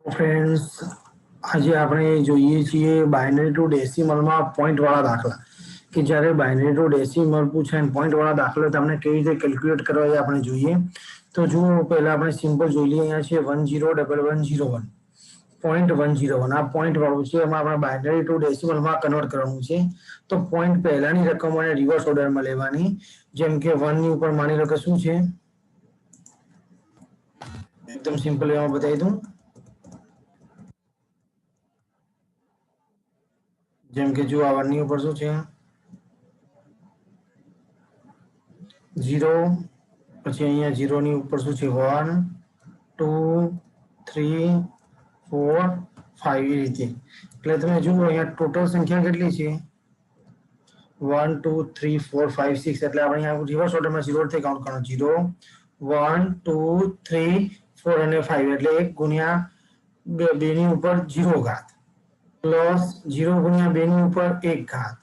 Friends, આજે આપણે જોઈએ છીએ બાઇનરી ટુ ડેસિમલમાં પોઈન્ટ વાળા દાખલા કે જ્યારે બાઇનરી ટુ ડેસિમલ પૂછે અને પોઈન્ટ વાળા દાખલા તમને કેવી રીતે કેલ્ક્યુલેટ કરવા એ આપણે જોઈએ. તો જુઓ, પહેલા આપણે સિમ્પલ જોઈ લઈએ. અહીંયા છે 101101 .101 આ પોઈન્ટ વાળું છે. એમાં આપણે બાઇનરી ટુ ડેસિમલમાં કન્વર્ટ કરવાનું છે. તો પોઈન્ટ પહેલાની રકમોને રિવર્સ ઓર્ડરમાં લેવાની. જેમ કે 1 ની ઉપર માની લો કે શું છે, એકદમ સિમ્પલ એમાં બતાવી દઉં. જેમ કે જો આ 1 ની ઉપર શું છે 0, પછી અહીંયા 0 ની ઉપર શું છે 1 2 3 4 5 એ રીતે. એટલે તમે જુઓ અહીંયા ટોટલ સંખ્યા કેટલી છે 1 2 3 4 5 6. એટલે આપણે અહીંયા રિવર્સ ઓર્ડરમાં 0 થી કાઉન્ટ કરવાનું. 0 1 2 3 4 અને 5 એટલે 1 ગુણ્યા 2 ની ઉપર 0 ઘાત પ્લસ 0 ગુણ્યા 2 ની ઉપર 1 ઘાત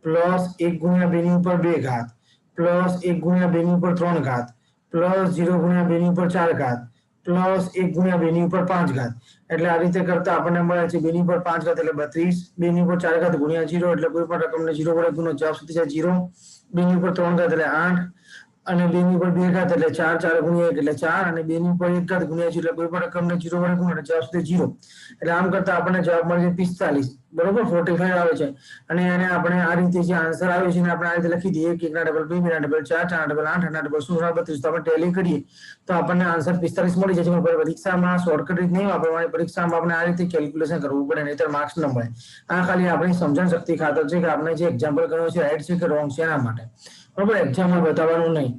પ્લસ 1 ગુણ્યા 2 ની ઉપર 2 ઘાત પ્લસ 1 ગુણ્યા 2 ની ઉપર 3 ઘાત પ્લસ 0 ગુણ્યા 2 ની ઉપર 4 ઘાત પ્લસ 1 ગુણ્યા 2 ની ઉપર 5 ઘાત. એટલે આ રીતે કરતા આપણને મળે છે 2 ની ઉપર 5 ઘાત એટલે 32, 2 ની ઉપર 4 ઘાત ગુણ્યા 0 એટલે કોઈ પણ રકમને 0 વડે ગુણો જવાબ સુધી જાય 0, 2 ની ઉપર 3 ઘાત એટલે 8 અને 2 ની ઉપર 2 ઘાત એટલે 4, 4 ગુણ્યા 1 એટલે 4 અને 2 ની ઉપર 1 ઘાત ગુણ્યા 0 એટલે કોઈ પણ રકમને 0 વડે ગુણો એટલે જવાબ સુધી 0. એટલે આમ કરતા આપણને જવાબ મળે છે 45, બરોબર. 45 આવે છે. અને એને આપણે આ રીતે જે આન્સર આવે છે એને આપણે આ રીતે લખી દઈએ કે 1 ના ડબલ 2, 2 ના ડબલ 4, 4 ના ડબલ 8, 8 ના ડબલ 16, 32. તો આપણે ટેલી કરીએ તો આપણને આન્સર 45 મળી જાય છે. પરીક્ષામાં શોર્ટકટ રીત નહીં વાપરવાની. પરીક્ષામાં આપણે આ રીતે કેલ્ક્યુલેશન કરવું પડે, નહીતર માર્ક્સ ન મળે. આ ખાલી આપણી સમજણ શક્તિ ખાતર છે કે આપણે જે એક્ઝામ્પલ કર્યો છે રાઈટ છે કે રોંગ છે એના માટે, બરોબર. એક્ઝામમાં બતાવવાનું નહીં.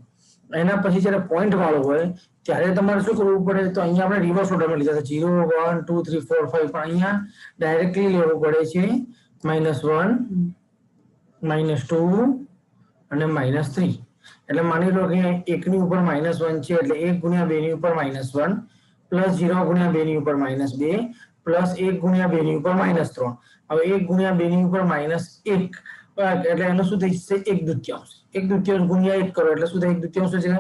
એના પછી જ્યારે પોઈન્ટ વાળો હોય ત્યારે તમારે શું કરવું પડે, તો અહીંયા આપણે રિવર્સ ઓર્ડરમાં લીધા છે 0 1 2 3 4 5, પણ અહીંયા ડાયરેક્ટલી લેવું પડે છે -1 -2 અને -3. એટલે માની લો કે 1 ની ઉપર -1 છે એટલે 1 ગુણ્યા 2 ની ઉપર -1 પ્લસ 0 ગુણ્યા 2 ની ઉપર -2 પ્લસ 1 ગુણ્યા 2 ની ઉપર -3. હવે 1 ગુણ્યા 2 ની ઉપર -1 એટલે એનું શું થઈ જશે 1/2. 1/2 ગુણ્યા 1 કરો એટલે શું થાય 1/2 છે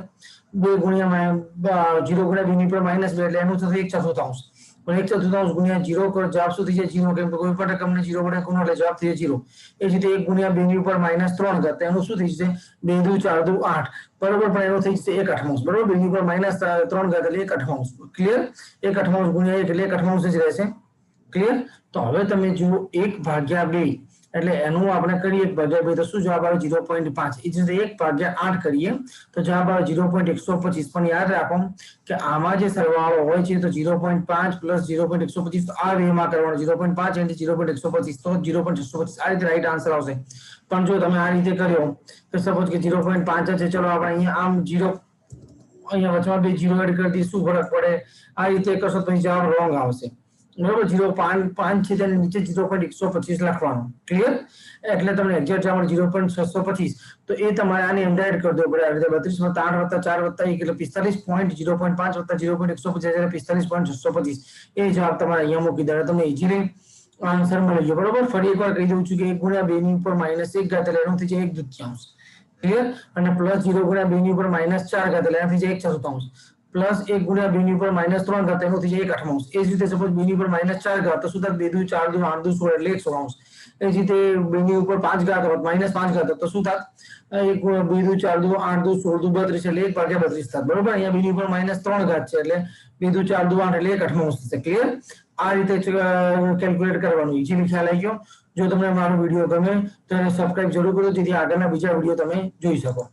2 ગુણ્યા 0 ગુણ્યા 2 ની ઉપર -2 એટલે એનું થશે 1/4. પણ 1/4 ગુણ્યા 0 કરો જવાબ શું થઈ જાય 0, કેમ કે કોઈ પણ રકમને 0 વડે ગુણો એટલે જવાબ થઈ જાય 0. એ જ રીતે 1 ગુણ્યા 2 ની ઉપર -3 ઘાત એનું શું થઈ જશે 2 દુ 4 દુ 8, બરોબર. પણ એનું થઈ જશે 1/8, બરોબર. 2 ની ઉપર -3 ઘાત એટલે 1/8, ક્લિયર. 1/8 ગુણ્યા 1 એટલે 1/8 જ રહેશે, ક્લિયર. તો હવે તમે જુઓ 1/2 એટલે એનું આપણે કરીએ 1/2 તો શું જવાબ આવે 0.5. એ જ રીતે 1/8 કરીએ તો જવાબ આવે 0.125. પણ યાદ રાખો કે આમાં જે સરવાળો હોય છે તો 0.5 પ્લસ 0.125 તો આ વેમાં કરવાનો. 0.5 અને 0.125 તો 0.125 આ રીતે રાઈટ આન્સર આવશે. પણ જો તમે આ રીતે કર્યો તો સપોઝ કે 0.5 છે, ચલો આપણે અહીંયા આમ 0 અહીંયા વચમાં 2 0 એડ કરી દઈએ, શું ફરક પડે. આ રીતે કરશો તો જવાબ રોંગ આવશે, બરોબર. 0.5 છે તેની નીચે 0.125 લખવાનું, ક્લિયર. એટલે તમને એક્ઝેક્ટ જવાબ 0.625. તો એ તમારે આની અંદર એડ કરી દેવું પડે. આ રીતે 32 + 8 + 4 + 1 એટલે 45. 0.5 + 0.125 એટલે 45.625. એ જવાબ તમારે અહીંયા મૂકી દેવાનો. તમને ઈઝીલી આન્સર મળી ગયો, બરોબર. ફરી એકવાર કહી દઉં છું કે 1 ગુણ્યા 2 ની ઉપર -1 ઘાત એટલે એનું થઈ જાય 1/2, ક્લિયર. અને પ્લસ 0 ગુણ્યા 2 ની ઉપર -4 ઘાત એટલે એનું થઈ જાય 1/4 પ્લસ 1 ગુણ્યા 2 ની ઉપર -3 ઘાત એનું થઈ જાય 1/8. એ જ રીતે સપોઝ 2 ની ઉપર -4 ઘાત તો શું થાય 2 દુ 4 દુ 8 દુ 16 એટલે 1/16. એ જ રીતે 2 ની ઉપર 5 ઘાત હોત -5 ઘાત તો શું થાય 1 2 દુ 4 દુ 8 દુ 16 દુ 32 એટલે 1/32 થાય, બરોબર. અહીંયા 2 ની ઉપર -3 ઘાત છે એટલે 2 દુ 4 દુ 8 એટલે 1/8 થશે, ક્લિયર. આ રીતે કેલ્ક્યુલેટ કરવાનું. ઈઝીલી ખ્યાલ આવી ગયો. જો તમને મારો વિડીયો ગમે તો એને સબસ્ક્રાઇબ જરૂર કરો જેથી આગળના બીજા વિડીયો તમે જોઈ શકો.